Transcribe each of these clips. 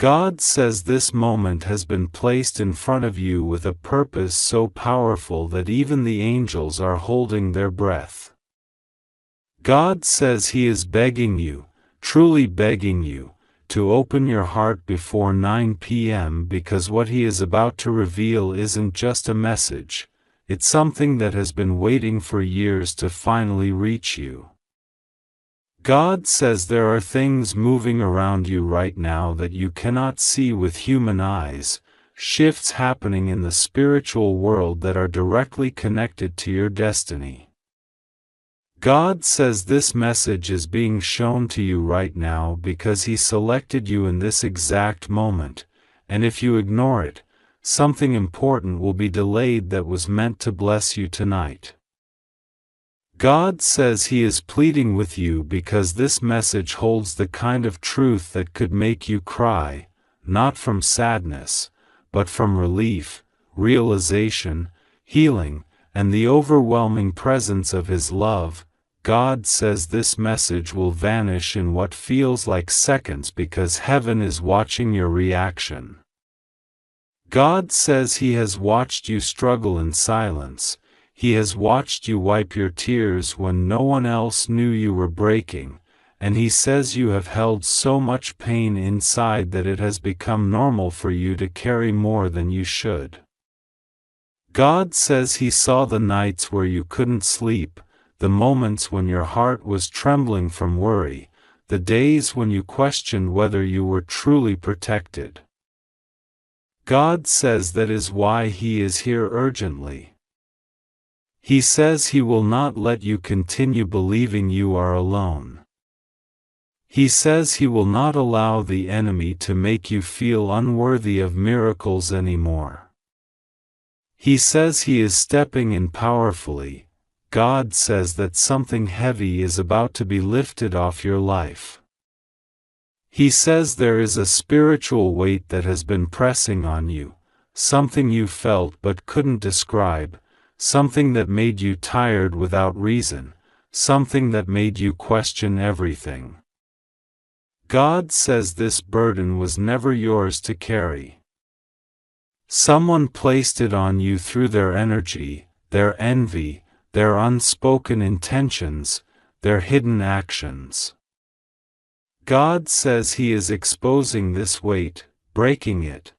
God says this moment has been placed in front of you with a purpose so powerful that even the angels are holding their breath. God says He is begging you, truly begging you, to open your heart before 9 p.m. because what He is about to reveal isn't just a message, it's something that has been waiting for years to finally reach you. God says there are things moving around you right now that you cannot see with human eyes, shifts happening in the spiritual world that are directly connected to your destiny. God says this message is being shown to you right now because He selected you in this exact moment, and if you ignore it, something important will be delayed that was meant to bless you tonight. God says He is pleading with you because this message holds the kind of truth that could make you cry, not from sadness, but from relief, realization, healing, and the overwhelming presence of His love. God says this message will vanish in what feels like seconds because heaven is watching your reaction. God says He has watched you struggle in silence. He has watched you wipe your tears when no one else knew you were breaking, and He says you have held so much pain inside that it has become normal for you to carry more than you should. God says He saw the nights where you couldn't sleep, the moments when your heart was trembling from worry, the days when you questioned whether you were truly protected. God says that is why He is here urgently. He says He will not let you continue believing you are alone. He says He will not allow the enemy to make you feel unworthy of miracles anymore. He says He is stepping in powerfully. God says that something heavy is about to be lifted off your life. He says there is a spiritual weight that has been pressing on you, something you felt but couldn't describe, something that made you tired without reason, something that made you question everything. God says this burden was never yours to carry. Someone placed it on you through their energy, their envy, their unspoken intentions, their hidden actions. God says He is exposing this weight, breaking it,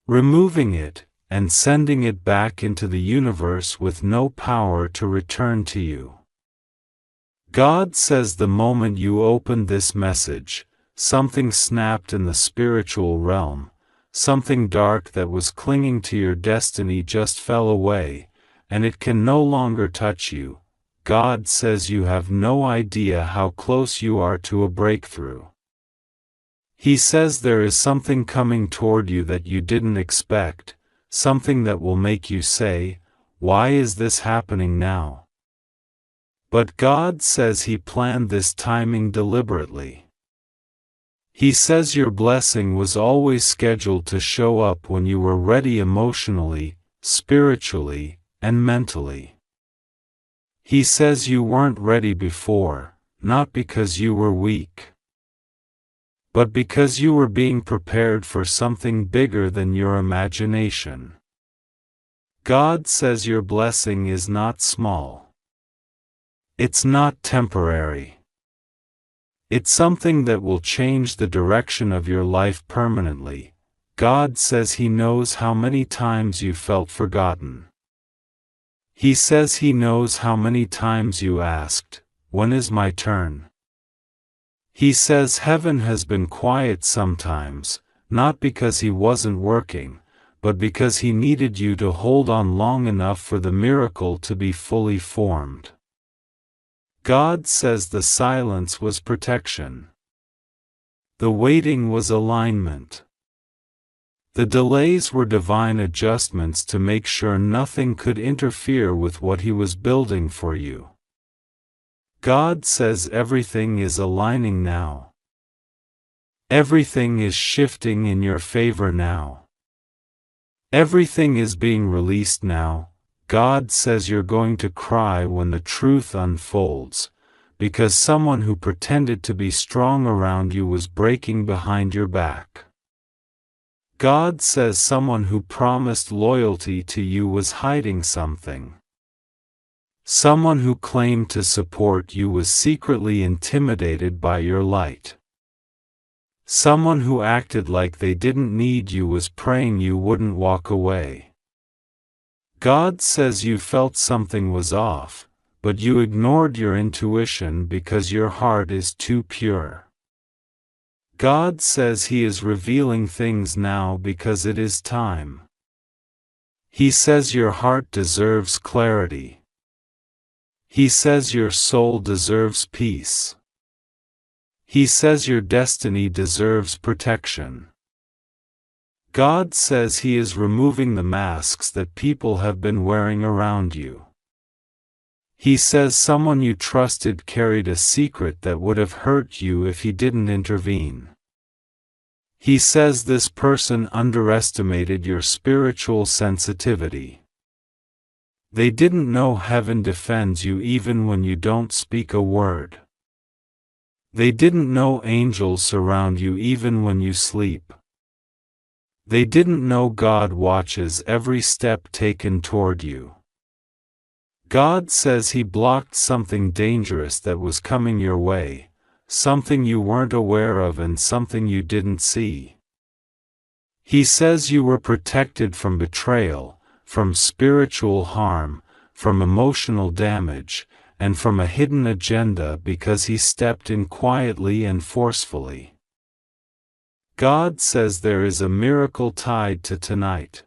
removing it, and sending it back into the universe with no power to return to you. God says the moment you opened this message, something snapped in the spiritual realm, something dark that was clinging to your destiny just fell away, and it can no longer touch you. God says you have no idea how close you are to a breakthrough. He says there is something coming toward you that you didn't expect, something that will make you say, "Why is this happening now?" But God says He planned this timing deliberately. He says your blessing was always scheduled to show up when you were ready emotionally, spiritually, and mentally. He says you weren't ready before, not because you were weak, but because you were being prepared for something bigger than your imagination. God says your blessing is not small. It's not temporary. It's something that will change the direction of your life permanently. God says He knows how many times you felt forgotten. He says He knows how many times you asked, "When is my turn?" He says heaven has been quiet sometimes, not because He wasn't working, but because He needed you to hold on long enough for the miracle to be fully formed. God says the silence was protection. The waiting was alignment. The delays were divine adjustments to make sure nothing could interfere with what He was building for you. God says everything is aligning now. Everything is shifting in your favor now. Everything is being released now. God says you're going to cry when the truth unfolds, because someone who pretended to be strong around you was breaking behind your back. God says someone who promised loyalty to you was hiding something. Someone who claimed to support you was secretly intimidated by your light. Someone who acted like they didn't need you was praying you wouldn't walk away. God says you felt something was off, but you ignored your intuition because your heart is too pure. God says He is revealing things now because it is time. He says your heart deserves clarity. He says your soul deserves peace. He says your destiny deserves protection. God says He is removing the masks that people have been wearing around you. He says someone you trusted carried a secret that would have hurt you if He didn't intervene. He says this person underestimated your spiritual sensitivity. They didn't know heaven defends you even when you don't speak a word. They didn't know angels surround you even when you sleep. They didn't know God watches every step taken toward you. God says He blocked something dangerous that was coming your way, something you weren't aware of and something you didn't see. He says you were protected from betrayal, from spiritual harm, from emotional damage, and from a hidden agenda because He stepped in quietly and forcefully. God says there is a miracle tied to tonight.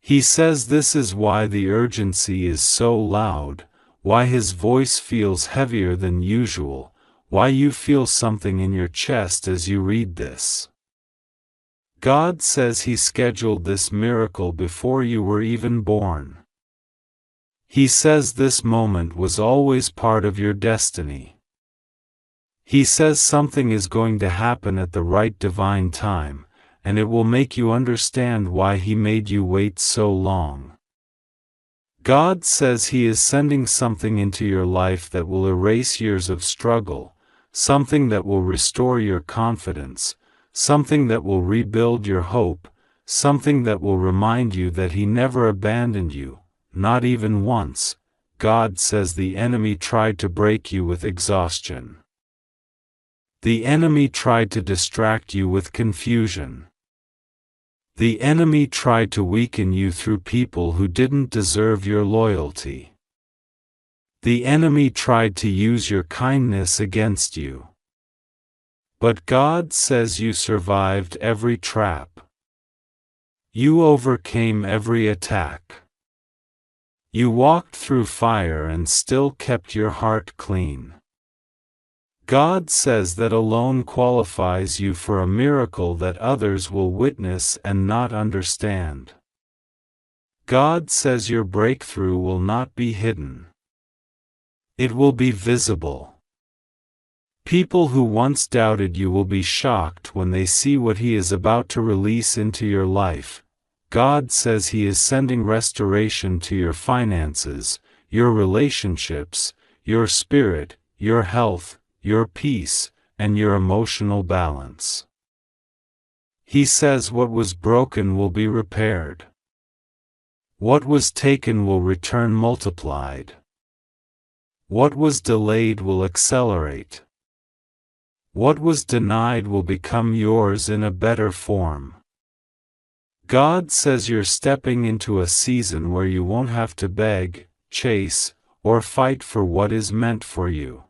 He says this is why the urgency is so loud, why His voice feels heavier than usual, why you feel something in your chest as you read this. God says He scheduled this miracle before you were even born. He says this moment was always part of your destiny. He says something is going to happen at the right divine time, and it will make you understand why He made you wait so long. God says He is sending something into your life that will erase years of struggle, something that will restore your confidence, something that will rebuild your hope, something that will remind you that He never abandoned you, not even once. God says the enemy tried to break you with exhaustion. The enemy tried to distract you with confusion. The enemy tried to weaken you through people who didn't deserve your loyalty. The enemy tried to use your kindness against you. But God says you survived every trap. You overcame every attack. You walked through fire and still kept your heart clean. God says that alone qualifies you for a miracle that others will witness and not understand. God says your breakthrough will not be hidden. It will be visible. People who once doubted you will be shocked when they see what He is about to release into your life. God says He is sending restoration to your finances, your relationships, your spirit, your health, your peace, and your emotional balance. He says what was broken will be repaired. What was taken will return multiplied. What was delayed will accelerate. What was denied will become yours in a better form. God says you're stepping into a season where you won't have to beg, chase, or fight for what is meant for you.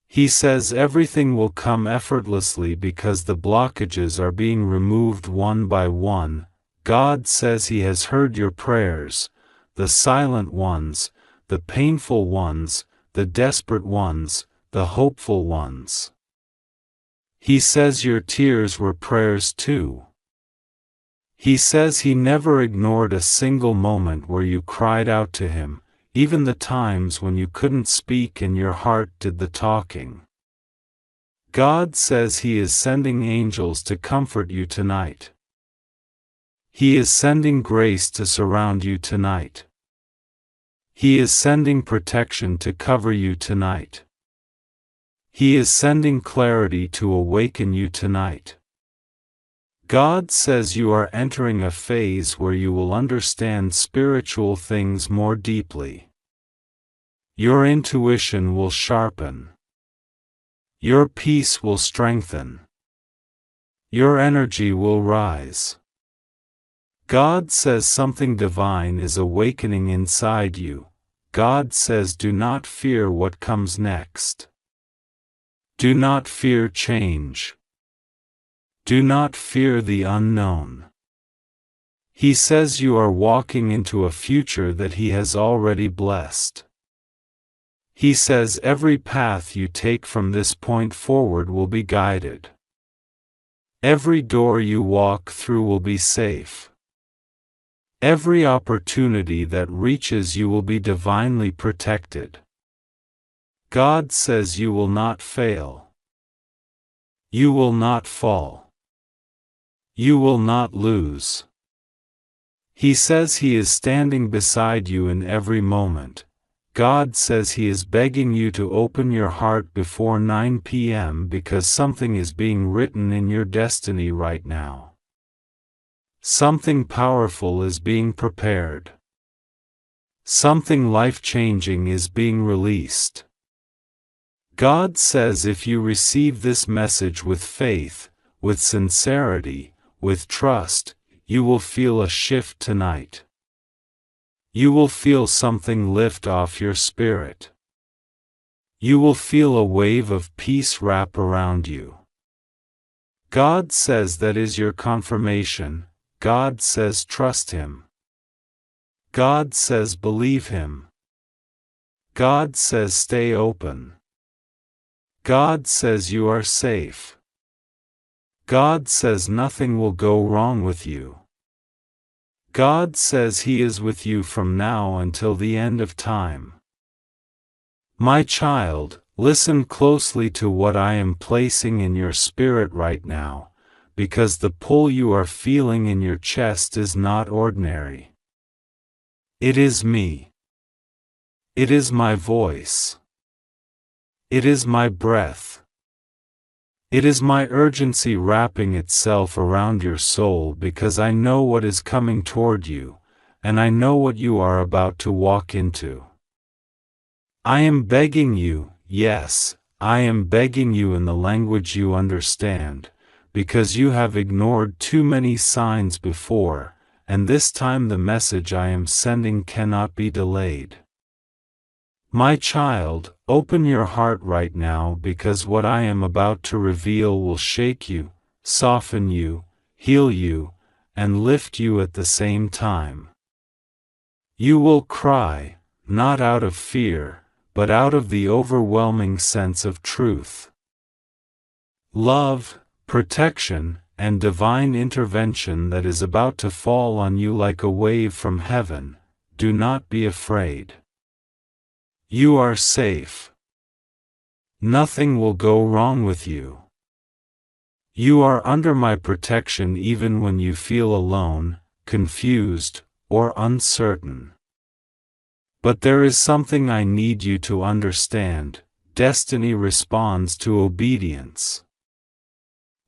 He says everything will come effortlessly because the blockages are being removed one by one. God says He has heard your prayers, the silent ones, the painful ones, the desperate ones, the hopeful ones. He says your tears were prayers too. He says He never ignored a single moment where you cried out to Him, even the times when you couldn't speak and your heart did the talking. God says He is sending angels to comfort you tonight. He is sending grace to surround you tonight. He is sending protection to cover you tonight. He is sending clarity to awaken you tonight. God says you are entering a phase where you will understand spiritual things more deeply. Your intuition will sharpen. Your peace will strengthen. Your energy will rise. God says something divine is awakening inside you. God says do not fear what comes next. Do not fear change. Do not fear the unknown. He says you are walking into a future that He has already blessed. He says every path you take from this point forward will be guided. Every door you walk through will be safe. Every opportunity that reaches you will be divinely protected. God says you will not fail. You will not fall. You will not lose. He says He is standing beside you in every moment. God says He is begging you to open your heart before 9 p.m. because something is being written in your destiny right now. Something powerful is being prepared. Something life-changing is being released. God says if you receive this message with faith, with sincerity, with trust, you will feel a shift tonight. You will feel something lift off your spirit. You will feel a wave of peace wrap around you. God says that is your confirmation. God says trust Him. God says believe Him. God says stay open. God says you are safe. God says nothing will go wrong with you. God says He is with you from now until the end of time. My child, listen closely to what I am placing in your spirit right now, because the pull you are feeling in your chest is not ordinary. It is me. It is my voice. It is my breath. It is my urgency wrapping itself around your soul because I know what is coming toward you, and I know what you are about to walk into. I am begging you, yes, I am begging you in the language you understand, because you have ignored too many signs before, and this time the message I am sending cannot be delayed. My child, open your heart right now because what I am about to reveal will shake you, soften you, heal you, and lift you at the same time. You will cry, not out of fear, but out of the overwhelming sense of truth. Love, protection, and divine intervention that is about to fall on you like a wave from heaven. Do not be afraid. You are safe. Nothing will go wrong with you. You are under my protection even when you feel alone, confused, or uncertain. But there is something I need you to understand. Destiny responds to obedience.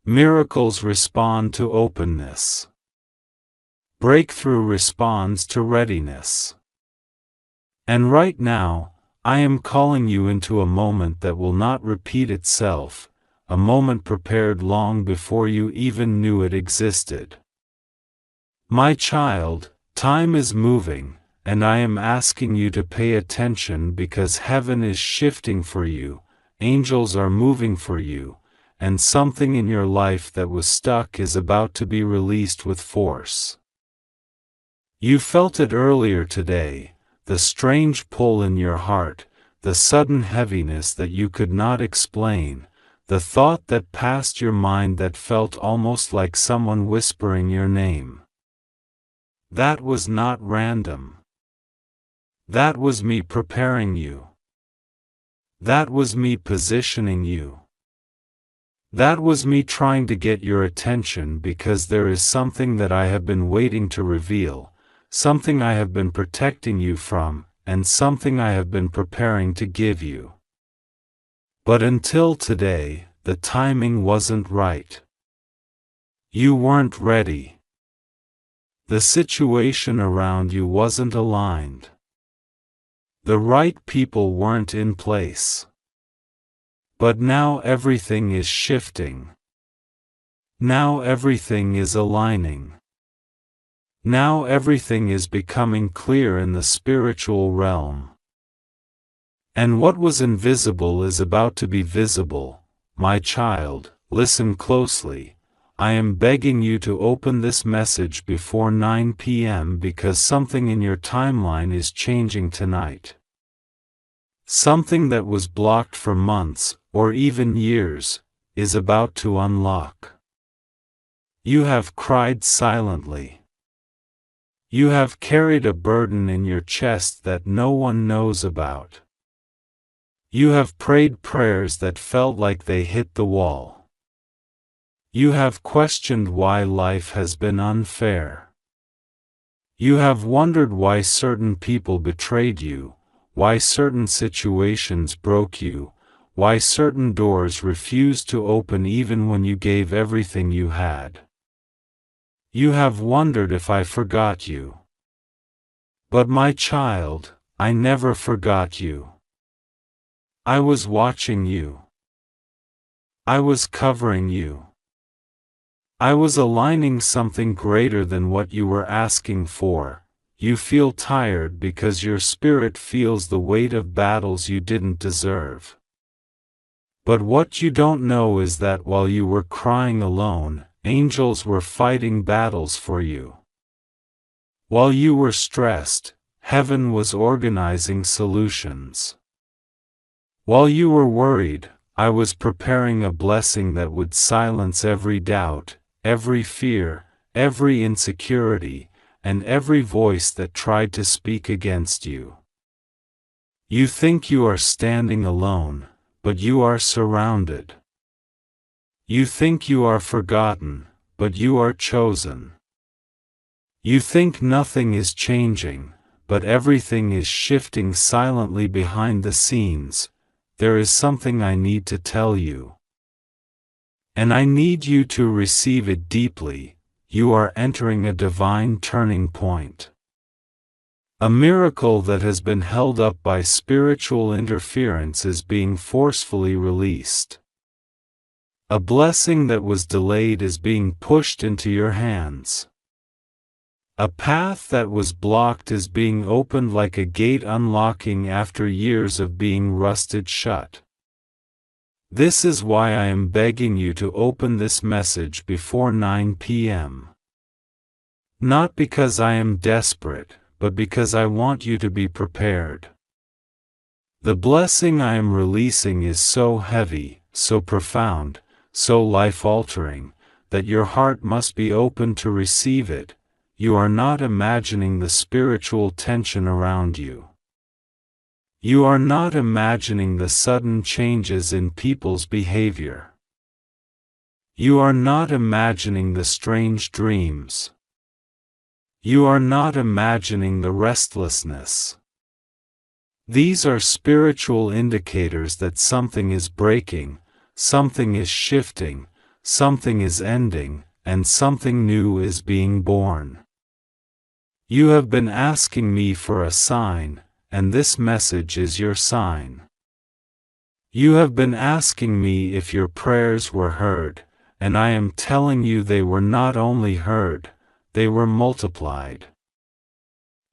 Miracles respond to openness. Breakthrough responds to readiness. And right now, I am calling you into a moment that will not repeat itself, a moment prepared long before you even knew it existed. My child, time is moving, and I am asking you to pay attention because heaven is shifting for you, angels are moving for you, and something in your life that was stuck is about to be released with force. You felt it earlier today. The strange pull in your heart, the sudden heaviness that you could not explain, the thought that passed your mind that felt almost like someone whispering your name. That was not random. That was me preparing you. That was me positioning you. That was me trying to get your attention because there is something that I have been waiting to reveal, something I have been protecting you from, and something I have been preparing to give you. But until today, the timing wasn't right. You weren't ready. The situation around you wasn't aligned. The right people weren't in place. But now everything is shifting. Now everything is aligning. Now everything is becoming clear in the spiritual realm. And what was invisible is about to be visible. My child, listen closely. I am begging you to open this message before 9 p.m. because something in your timeline is changing tonight. Something that was blocked for months, or even years, is about to unlock. You have cried silently. You have carried a burden in your chest that no one knows about. You have prayed prayers that felt like they hit the wall. You have questioned why life has been unfair. You have wondered why certain people betrayed you, why certain situations broke you, why certain doors refused to open even when you gave everything you had. You have wondered if I forgot you. But my child, I never forgot you. I was watching you. I was covering you. I was aligning something greater than what you were asking for. You feel tired because your spirit feels the weight of battles you didn't deserve. But what you don't know is that while you were crying alone, angels were fighting battles for you. While you were stressed, heaven was organizing solutions. While you were worried, I was preparing a blessing that would silence every doubt, every fear, every insecurity, and every voice that tried to speak against you. You think you are standing alone, but you are surrounded. You think you are forgotten, but you are chosen. You think nothing is changing, but everything is shifting silently behind the scenes. There is something I need to tell you. And I need you to receive it deeply. You are entering a divine turning point. A miracle that has been held up by spiritual interference is being forcefully released. A blessing that was delayed is being pushed into your hands. A path that was blocked is being opened like a gate unlocking after years of being rusted shut. This is why I am begging you to open this message before 9 p.m. Not because I am desperate, but because I want you to be prepared. The blessing I am releasing is so heavy, so profound, so life-altering, that your heart must be open to receive it. You are not imagining the spiritual tension around you. You are not imagining the sudden changes in people's behavior. You are not imagining the strange dreams. You are not imagining the restlessness. These are spiritual indicators that something is breaking, something is shifting, something is ending, and something new is being born. You have been asking me for a sign, and this message is your sign. You have been asking me if your prayers were heard, and I am telling you they were not only heard, they were multiplied.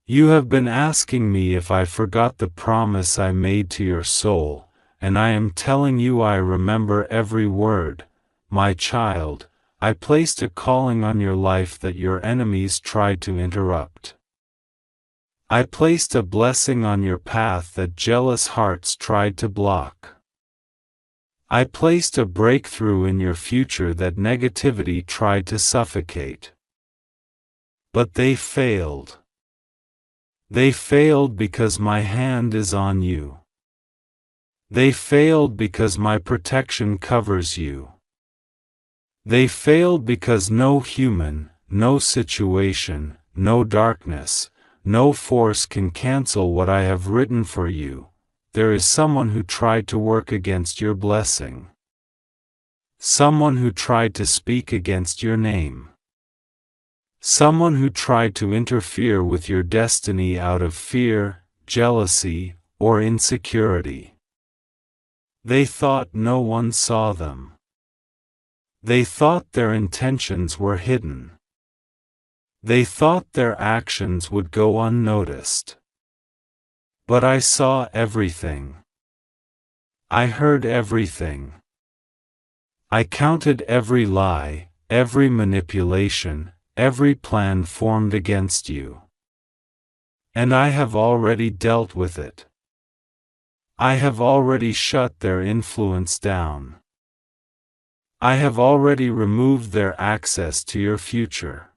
You have been asking me if I forgot the promise I made to your soul, and I am telling you I remember every word. My child, I placed a calling on your life that your enemies tried to interrupt. I placed a blessing on your path that jealous hearts tried to block. I placed a breakthrough in your future that negativity tried to suffocate. But they failed. They failed because my hand is on you. They failed because my protection covers you. They failed because no human, no situation, no darkness, No force can cancel what I have written for you. There is someone who tried to work against your blessing. Someone who tried to speak against your name. Someone who tried to interfere with your destiny out of fear, jealousy, or insecurity. They thought no one saw them. They thought their intentions were hidden. They thought their actions would go unnoticed. But I saw everything. I heard everything. I counted every lie, every manipulation, every plan formed against you. And I have already dealt with it. I have already shut their influence down. I have already removed their access to your future.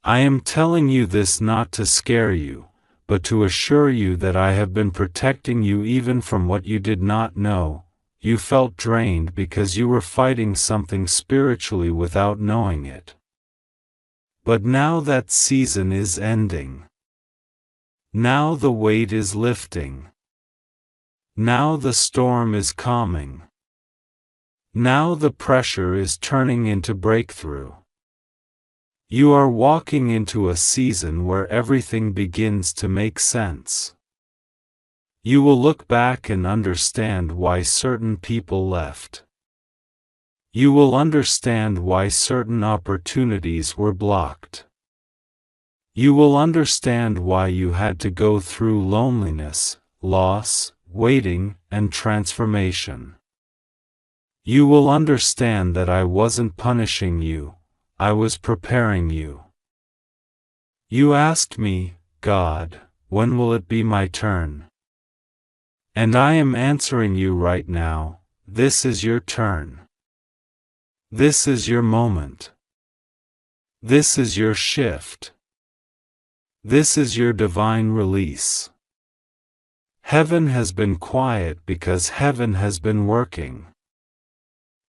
I am telling you this not to scare you, but to assure you that I have been protecting you even from what you did not know. You felt drained because you were fighting something spiritually without knowing it. But now that season is ending. Now the weight is lifting. Now the storm is calming. Now the pressure is turning into breakthrough. You are walking into a season where everything begins to make sense. You will look back and understand why certain people left. You will understand why certain opportunities were blocked. You will understand why you had to go through loneliness, loss, waiting, and transformation. You will understand that I wasn't punishing you. I was preparing you. You asked me, God, when will it be my turn? And I am answering you right now, this is your turn. This is your moment. This is your shift. This is your divine release. Heaven has been quiet because heaven has been working.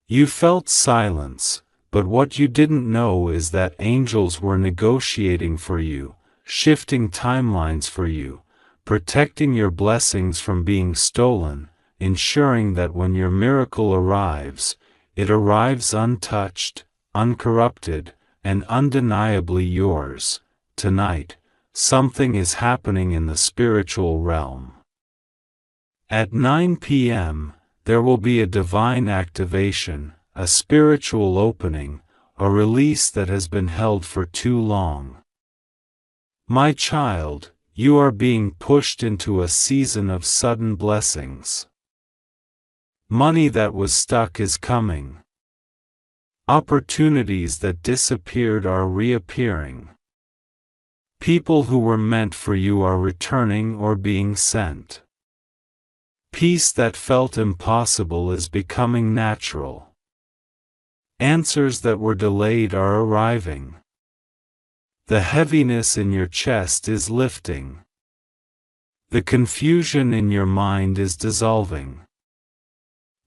You felt silence. But what you didn't know is that angels were negotiating for you, shifting timelines for you, protecting your blessings from being stolen, ensuring that when your miracle arrives, it arrives untouched, uncorrupted, and undeniably yours. Tonight, something is happening in the spiritual realm. At 9 p.m., there will be a divine activation, a spiritual opening, a release that has been held for too long. My child, you are being pushed into a season of sudden blessings. Money that was stuck is coming. Opportunities that disappeared are reappearing. People who were meant for you are returning or being sent. Peace that felt impossible is becoming natural. Answers that were delayed are arriving. The heaviness in your chest is lifting. The confusion in your mind is dissolving.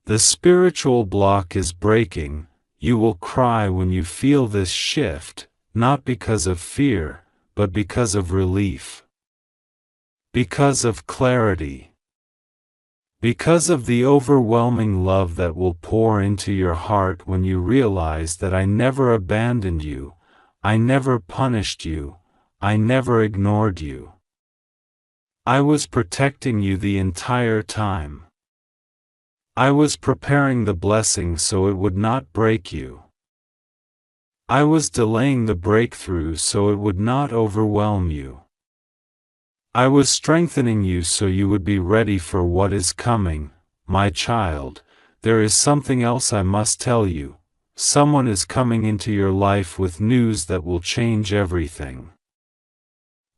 The spiritual block is breaking. You will cry when you feel this shift, not because of fear, but because of relief. Because of clarity. Because of the overwhelming love that will pour into your heart when you realize that I never abandoned you, I never punished you, I never ignored you. I was protecting you the entire time. I was preparing the blessing so it would not break you. I was delaying the breakthrough so it would not overwhelm you. I was strengthening you so you would be ready for what is coming. My child, there is something else I must tell you. Someone is coming into your life with news that will change everything.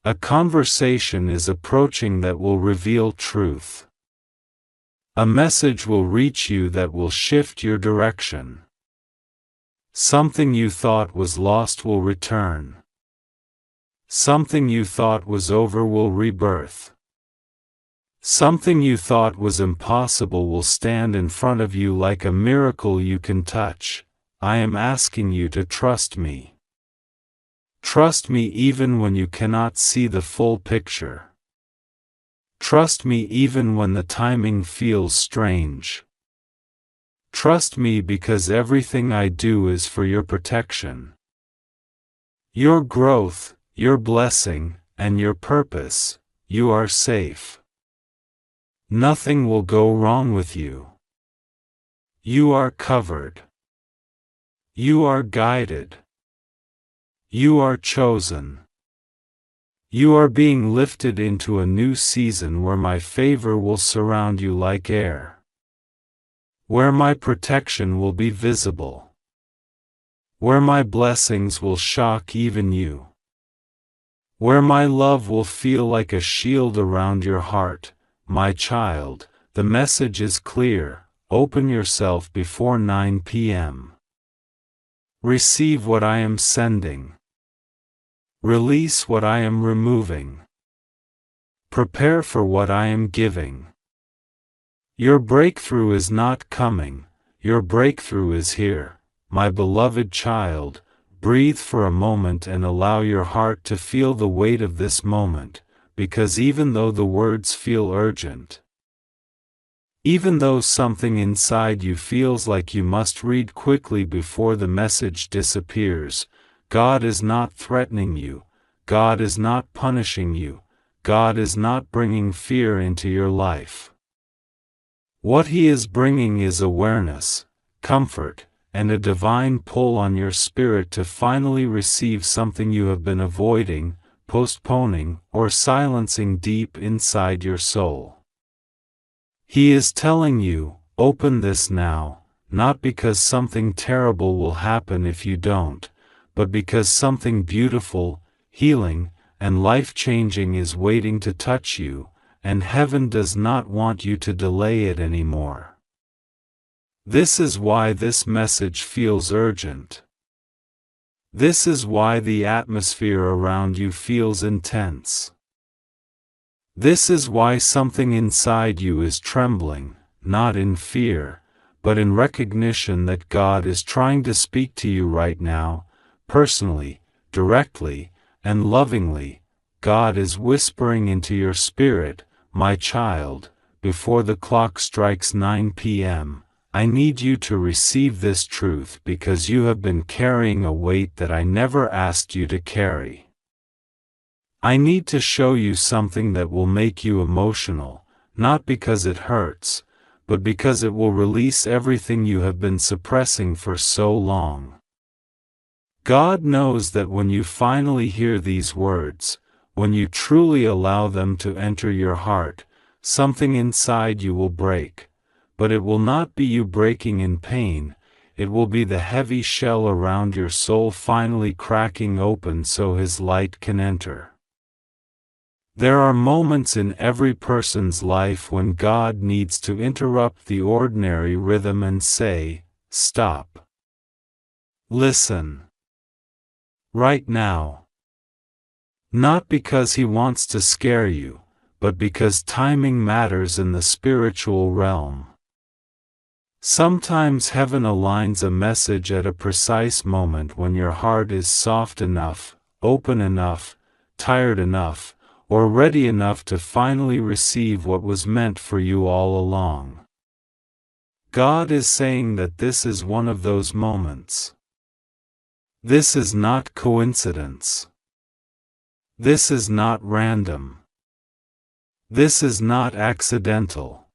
A conversation is approaching that will reveal truth. A message will reach you that will shift your direction. Something you thought was lost will return. Something you thought was over will rebirth. Something you thought was impossible will stand in front of you like a miracle you can touch. I am asking you to trust me. Trust me even when you cannot see the full picture. Trust me even when the timing feels strange. Trust me because everything I do is for your protection. Your growth, your blessing, and your purpose. You are safe. Nothing will go wrong with you. You are covered. You are guided. You are chosen. You are being lifted into a new season where my favor will surround you like air. Where my protection will be visible. Where my blessings will shock even you. Where my love will feel like a shield around your heart, my child. The message is clear. Open yourself before 9 p.m. Receive what I am sending. Release what I am removing. Prepare for what I am giving. Your breakthrough is not coming, your breakthrough is here, my beloved child. Breathe for a moment and allow your heart to feel the weight of this moment, because even though the words feel urgent, even though something inside you feels like you must read quickly before the message disappears, God is not threatening you, God is not punishing you, God is not bringing fear into your life. What He is bringing is awareness, comfort, and a divine pull on your spirit to finally receive something you have been avoiding, postponing, or silencing deep inside your soul. He is telling you, open this now, not because something terrible will happen if you don't, but because something beautiful, healing, and life-changing is waiting to touch you, and heaven does not want you to delay it anymore. This is why this message feels urgent. This is why the atmosphere around you feels intense. This is why something inside you is trembling, not in fear, but in recognition that God is trying to speak to you right now, personally, directly, and lovingly. God is whispering into your spirit, my child, before the clock strikes 9 p.m., I need you to receive this truth because you have been carrying a weight that I never asked you to carry. I need to show you something that will make you emotional, not because it hurts, but because it will release everything you have been suppressing for so long. God knows that when you finally hear these words, when you truly allow them to enter your heart, something inside you will break. But it will not be you breaking in pain, it will be the heavy shell around your soul finally cracking open so His light can enter. There are moments in every person's life when God needs to interrupt the ordinary rhythm and say, stop. Listen. Right now. Not because He wants to scare you, but because timing matters in the spiritual realm. Sometimes heaven aligns a message at a precise moment when your heart is soft enough, open enough, tired enough, or ready enough to finally receive what was meant for you all along. God is saying that this is one of those moments. This is not coincidence. This is not random. This is not accidental.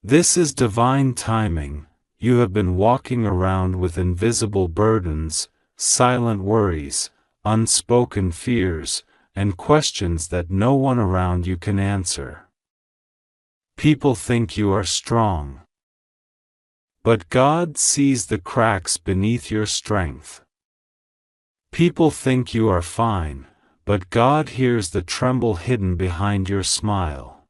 This is divine timing. You have been walking around with invisible burdens, silent worries, unspoken fears, and questions that no one around you can answer. People think you are strong. But God sees the cracks beneath your strength. People think you are fine, but God hears the tremble hidden behind your smile.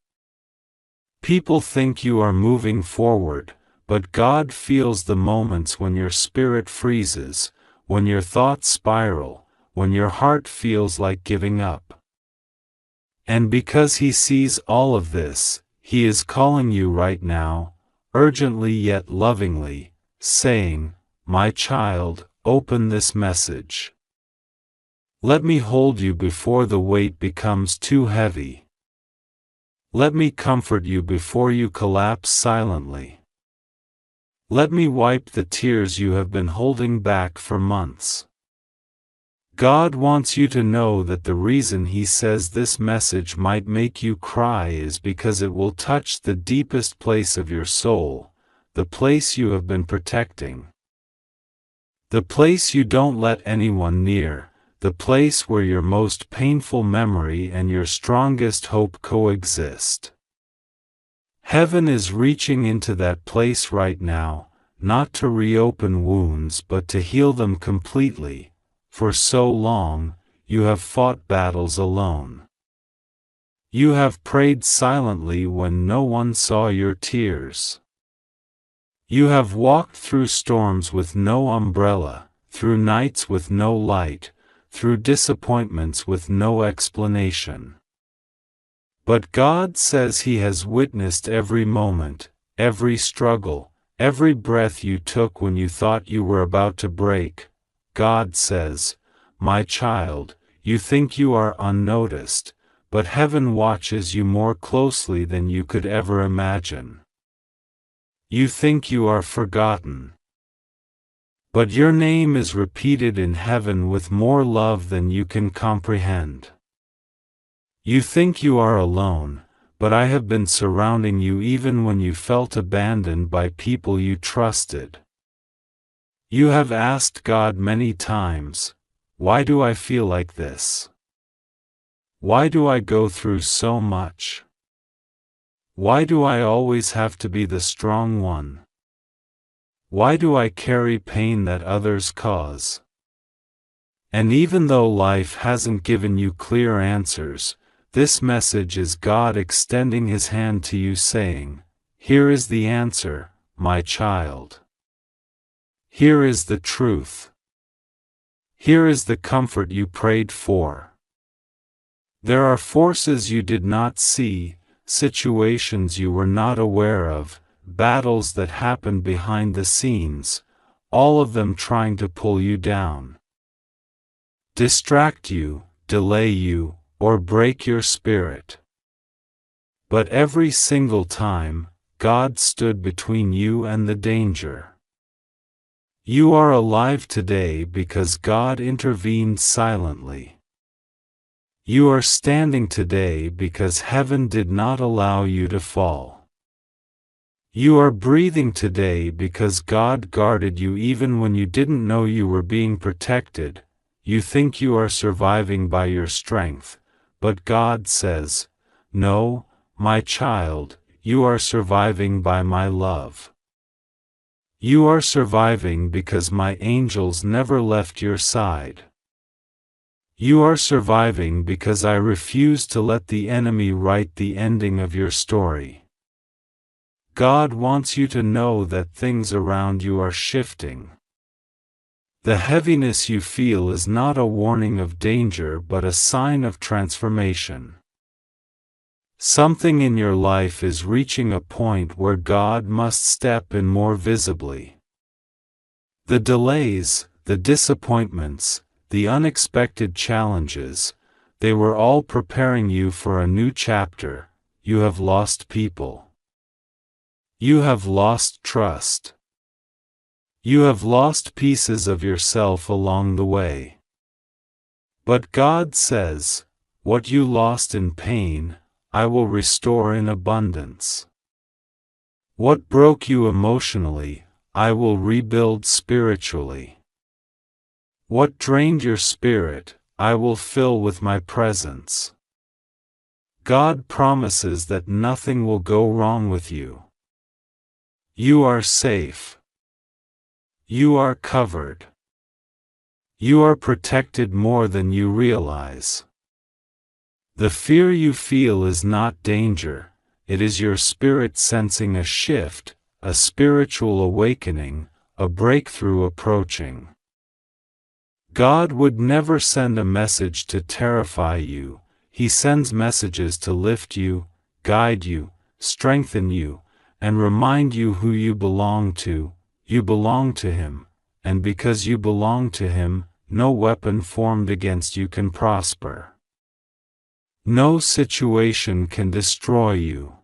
People think you are moving forward, but God feels the moments when your spirit freezes, when your thoughts spiral, when your heart feels like giving up. And because He sees all of this, He is calling you right now, urgently yet lovingly, saying, my child, open this message. Let me hold you before the weight becomes too heavy. Let me comfort you before you collapse silently. Let me wipe the tears you have been holding back for months. God wants you to know that the reason He says this message might make you cry is because it will touch the deepest place of your soul, the place you have been protecting. The place you don't let anyone near, the place where your most painful memory and your strongest hope coexist. Heaven is reaching into that place right now, not to reopen wounds but to heal them completely. For so long, you have fought battles alone. You have prayed silently when no one saw your tears. You have walked through storms with no umbrella, through nights with no light, through disappointments with no explanation. But God says He has witnessed every moment, every struggle, every breath you took when you thought you were about to break. God says, "My child, you think you are unnoticed, but heaven watches you more closely than you could ever imagine. You think you are forgotten. But your name is repeated in heaven with more love than you can comprehend. You think you are alone, but I have been surrounding you even when you felt abandoned by people you trusted." You have asked God many times, "Why do I feel like this? Why do I go through so much? Why do I always have to be the strong one? Why do I carry pain that others cause?" And even though life hasn't given you clear answers, this message is God extending His hand to you saying, "Here is the answer, my child. Here is the truth. Here is the comfort you prayed for. There are forces you did not see, situations you were not aware of, battles that happened behind the scenes, all of them trying to pull you down, distract you, delay you, or break your spirit. But every single time, God stood between you and the danger. You are alive today because God intervened silently. You are standing today because heaven did not allow you to fall. You are breathing today because God guarded you even when you didn't know you were being protected. You think you are surviving by your strength, but God says, "No, my child, you are surviving by my love. You are surviving because my angels never left your side. You are surviving because I refuse to let the enemy write the ending of your story." God wants you to know that things around you are shifting. The heaviness you feel is not a warning of danger but a sign of transformation. Something in your life is reaching a point where God must step in more visibly. The delays, the disappointments, the unexpected challenges, they were all preparing you for a new chapter. You have lost people. You have lost trust. You have lost pieces of yourself along the way. But God says, "What you lost in pain, I will restore in abundance. What broke you emotionally, I will rebuild spiritually. What drained your spirit, I will fill with my presence." God promises that nothing will go wrong with you. You are safe. You are covered. You are protected more than you realize. The fear you feel is not danger, it is your spirit sensing a shift, a spiritual awakening, a breakthrough approaching. God would never send a message to terrify you. He sends messages to lift you, guide you, strengthen you, and remind you who you belong to. You belong to Him, and because you belong to Him, no weapon formed against you can prosper. No situation can destroy you.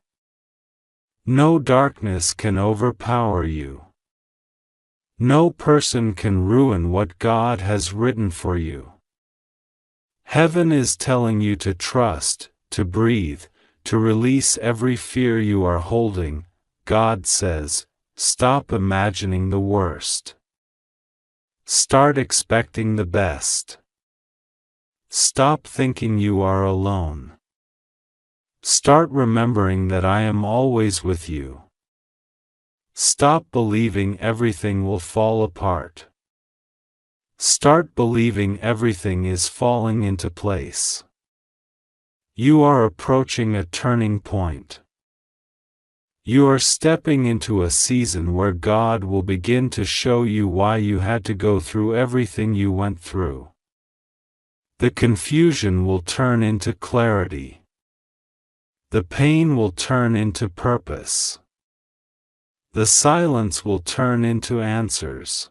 No darkness can overpower you. No person can ruin what God has written for you. Heaven is telling you to trust, to breathe, to release every fear you are holding. God says, stop imagining the worst. Start expecting the best. Stop thinking you are alone. Start remembering that I am always with you. Stop believing everything will fall apart. Start believing everything is falling into place. You are approaching a turning point. You are stepping into a season where God will begin to show you why you had to go through everything you went through. The confusion will turn into clarity. The pain will turn into purpose. The silence will turn into answers.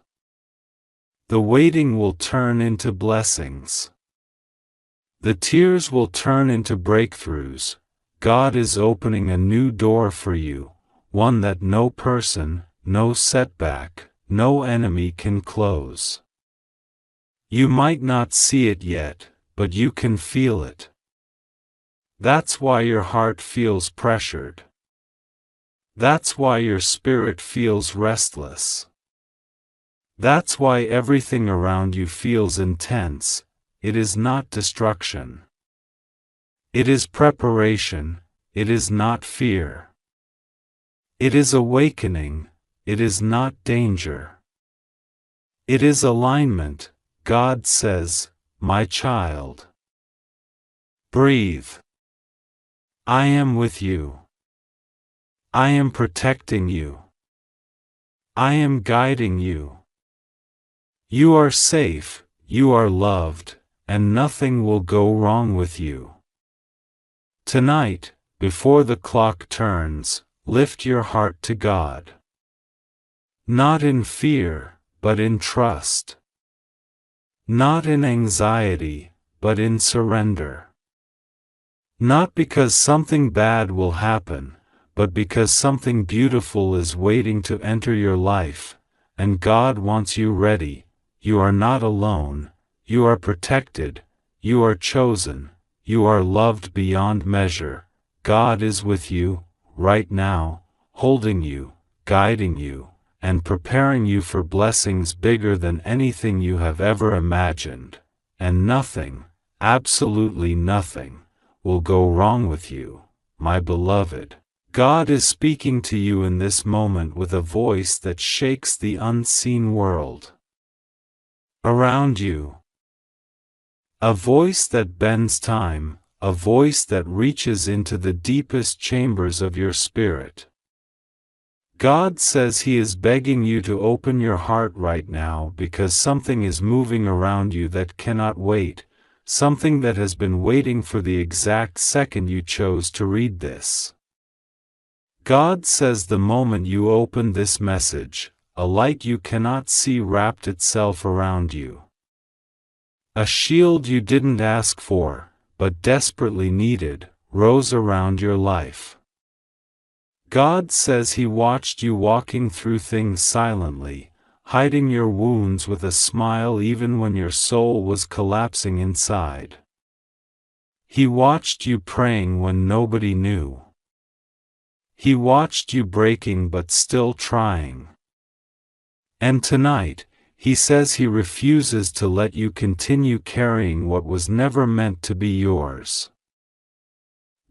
The waiting will turn into blessings. The tears will turn into breakthroughs. God is opening a new door for you, one that no person, no setback, no enemy can close. You might not see it yet, but you can feel it. That's why your heart feels pressured. That's why your spirit feels restless. That's why everything around you feels intense. It is not destruction. It is preparation. It is not fear. It is awakening. It is not danger. It is alignment. God says, my child. Breathe. I am with you. I am protecting you. I am guiding you. You are safe, you are loved, and nothing will go wrong with you. Tonight, before the clock turns, lift your heart to God. Not in fear, but in trust. Not in anxiety, but in surrender. Not because something bad will happen, but because something beautiful is waiting to enter your life, and God wants you ready. You are not alone, you are protected, you are chosen, you are loved beyond measure. God is with you, right now, holding you, guiding you, and preparing you for blessings bigger than anything you have ever imagined. And nothing, absolutely nothing, will go wrong with you, my beloved. God is speaking to you in this moment with a voice that shakes the unseen world around you. A voice that bends time, a voice that reaches into the deepest chambers of your spirit. God says He is begging you to open your heart right now because something is moving around you that cannot wait, something that has been waiting for the exact second you chose to read this. God says the moment you open this message, a light you cannot see wrapped itself around you. A shield you didn't ask for, but desperately needed, rose around your life. God says He watched you walking through things silently, hiding your wounds with a smile even when your soul was collapsing inside. He watched you praying when nobody knew. He watched you breaking but still trying. And tonight, He says He refuses to let you continue carrying what was never meant to be yours.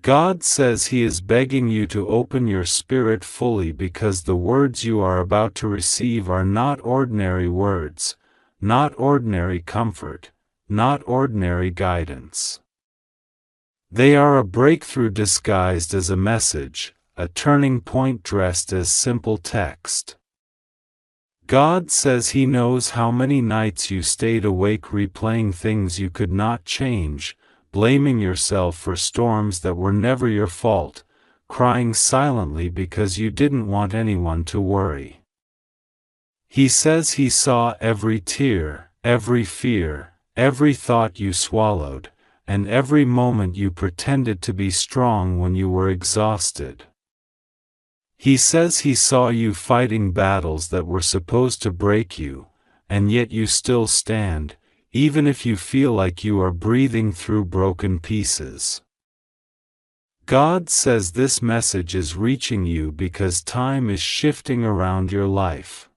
God says He is begging you to open your spirit fully because the words you are about to receive are not ordinary words, not ordinary comfort, not ordinary guidance. They are a breakthrough disguised as a message, a turning point dressed as simple text. God says He knows how many nights you stayed awake replaying things you could not change, blaming yourself for storms that were never your fault, crying silently because you didn't want anyone to worry. He says He saw every tear, every fear, every thought you swallowed, and every moment you pretended to be strong when you were exhausted. He says he saw you fighting battles that were supposed to break you, and yet you still stand, even if you feel like you are breathing through broken pieces. God says this message is reaching you because time is shifting around your life.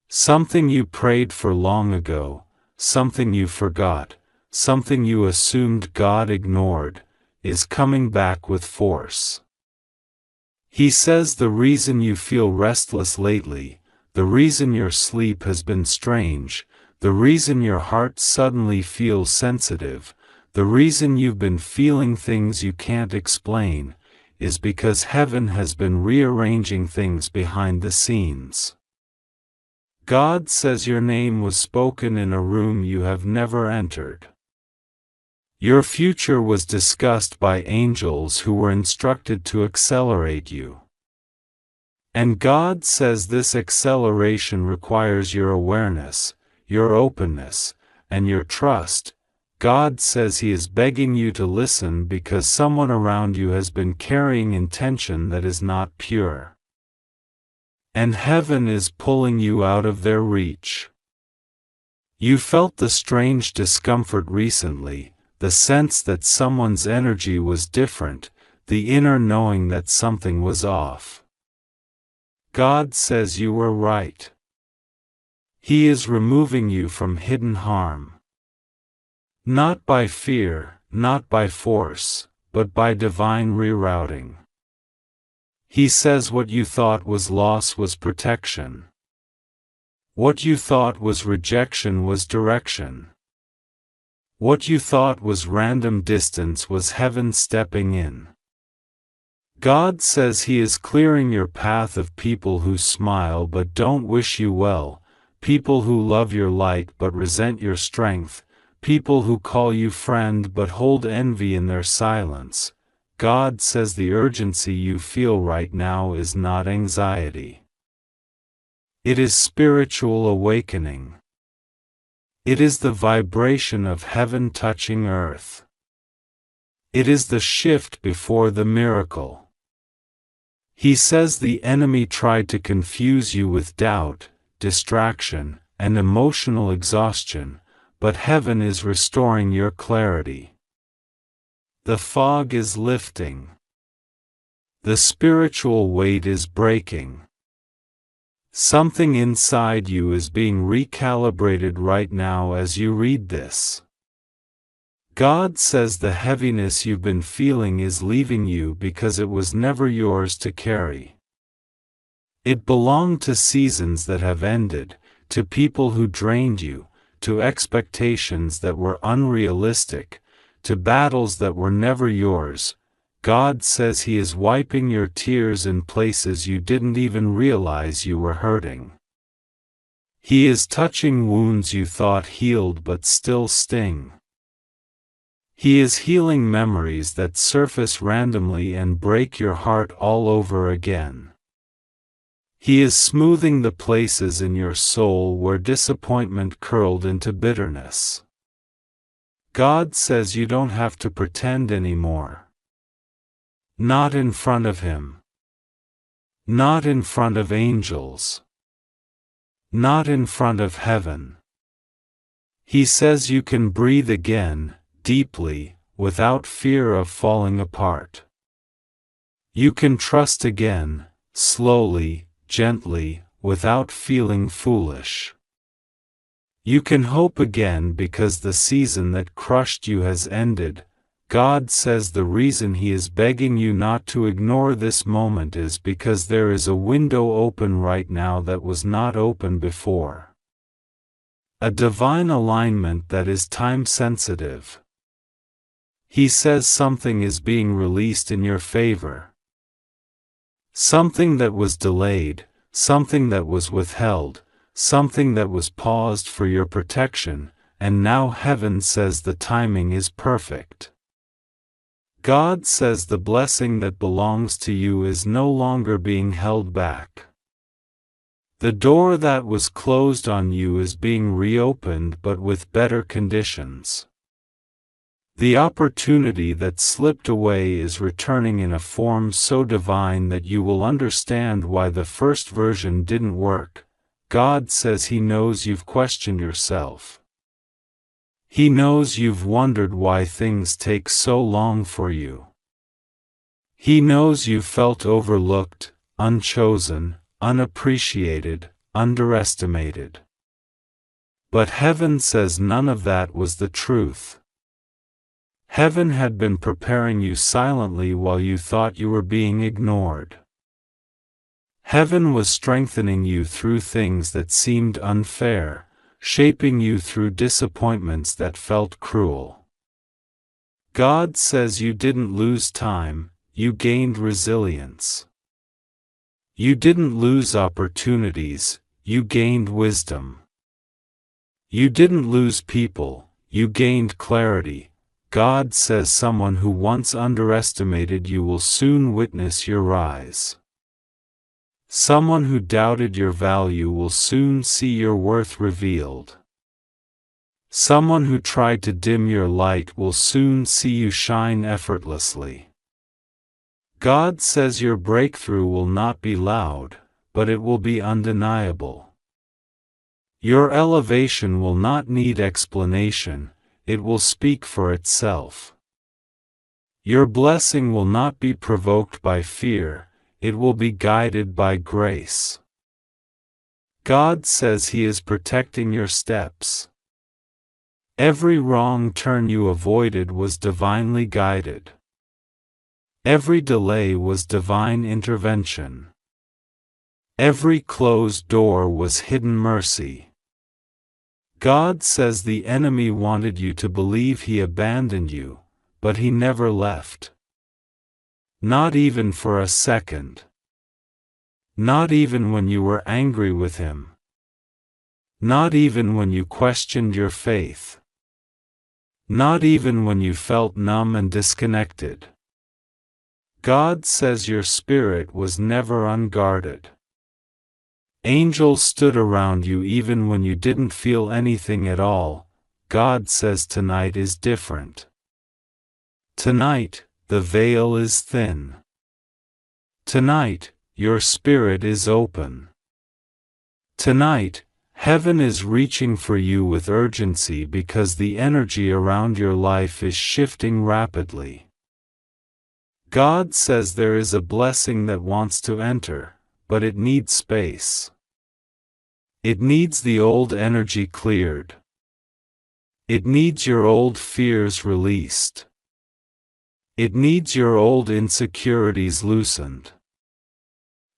Something you prayed for long ago, something you forgot, something you assumed God ignored, is coming back with force. He says the reason you feel restless lately, the reason your sleep has been strange, the reason your heart suddenly feels sensitive, the reason you've been feeling things you can't explain, is because heaven has been rearranging things behind the scenes. God says your name was spoken in a room you have never entered. Your future was discussed by angels who were instructed to accelerate you. And God says this acceleration requires your awareness, your openness, and your trust. God says He is begging you to listen because someone around you has been carrying intention that is not pure. And heaven is pulling you out of their reach. You felt the strange discomfort recently, the sense that someone's energy was different, the inner knowing that something was off. God says you were right. He is removing you from hidden harm. Not by fear, not by force, but by divine rerouting. He says what you thought was loss was protection. What you thought was rejection was direction. What you thought was random distance was heaven stepping in. God says He is clearing your path of people who smile but don't wish you well, people who love your light but resent your strength, people who call you friend but hold envy in their silence. God says the urgency you feel right now is not anxiety. It is spiritual awakening. It is the vibration of heaven touching earth. It is the shift before the miracle. He says the enemy tried to confuse you with doubt, distraction, and emotional exhaustion, but heaven is restoring your clarity. The fog is lifting. The spiritual weight is breaking. Something inside you is being recalibrated right now as you read this. God says the heaviness you've been feeling is leaving you because it was never yours to carry. It belonged to seasons that have ended, to people who drained you, to expectations that were unrealistic, to battles that were never yours. God says He is wiping your tears in places you didn't even realize you were hurting. He is touching wounds you thought healed but still sting. He is healing memories that surface randomly and break your heart all over again. He is smoothing the places in your soul where disappointment curled into bitterness. God says you don't have to pretend anymore. Not in front of Him. Not in front of angels. Not in front of heaven. He says you can breathe again, deeply, without fear of falling apart. You can trust again, slowly, gently, without feeling foolish. You can hope again because the season that crushed you has ended. God says the reason He is begging you not to ignore this moment is because there is a window open right now that was not open before. A divine alignment that is time-sensitive. He says something is being released in your favor. Something that was delayed, something that was withheld, something that was paused for your protection, and now heaven says the timing is perfect. God says the blessing that belongs to you is no longer being held back. The door that was closed on you is being reopened, but with better conditions. The opportunity that slipped away is returning in a form so divine that you will understand why the first version didn't work. God says He knows you've questioned yourself. He knows you've wondered why things take so long for you. He knows you felt overlooked, unchosen, unappreciated, underestimated. But heaven says none of that was the truth. Heaven had been preparing you silently while you thought you were being ignored. Heaven was strengthening you through things that seemed unfair, shaping you through disappointments that felt cruel. God says you didn't lose time, you gained resilience. You didn't lose opportunities, you gained wisdom. You didn't lose people, you gained clarity. God says someone who once underestimated you will soon witness your rise. Someone who doubted your value will soon see your worth revealed. Someone who tried to dim your light will soon see you shine effortlessly. God says your breakthrough will not be loud, but it will be undeniable. Your elevation will not need explanation, it will speak for itself. Your blessing will not be provoked by fear, it will be guided by grace. God says He is protecting your steps. Every wrong turn you avoided was divinely guided. Every delay was divine intervention. Every closed door was hidden mercy. God says the enemy wanted you to believe he abandoned you, but he never left. Not even for a second. Not even when you were angry with him. Not even when you questioned your faith. Not even when you felt numb and disconnected. God says your spirit was never unguarded. Angels stood around you even when you didn't feel anything at all. God says tonight is different. Tonight, the veil is thin. Tonight, your spirit is open. Tonight, heaven is reaching for you with urgency because the energy around your life is shifting rapidly. God says there is a blessing that wants to enter, but it needs space. It needs the old energy cleared. It needs your old fears released. It needs your old insecurities loosened.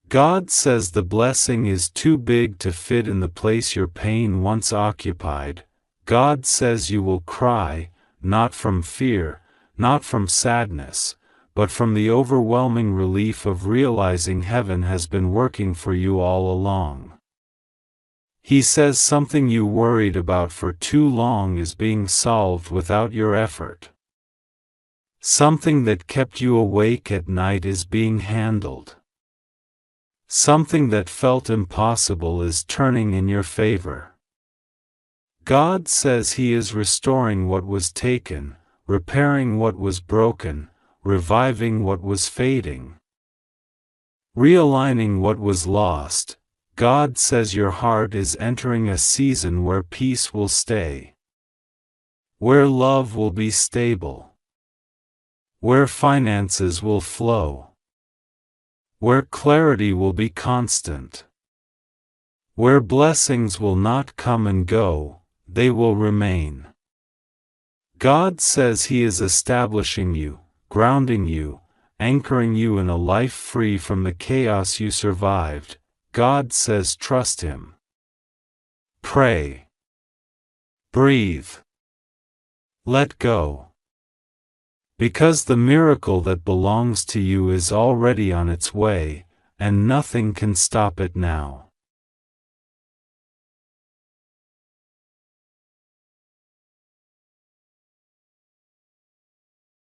God says the blessing is too big to fit in the place your pain once occupied. God says you will cry, not from fear, not from sadness, but from the overwhelming relief of realizing heaven has been working for you all along. He says something you worried about for too long is being solved without your effort. Something that kept you awake at night is being handled. Something that felt impossible is turning in your favor. God says He is restoring what was taken, repairing what was broken, reviving what was fading, realigning what was lost. God says your heart is entering a season where peace will stay, where love will be stable, where finances will flow, where clarity will be constant, where blessings will not come and go, they will remain. God says He is establishing you, grounding you, anchoring you in a life free from the chaos you survived. God says trust Him. Pray. Breathe. Let go. Because the miracle that belongs to you is already on its way, and nothing can stop it now.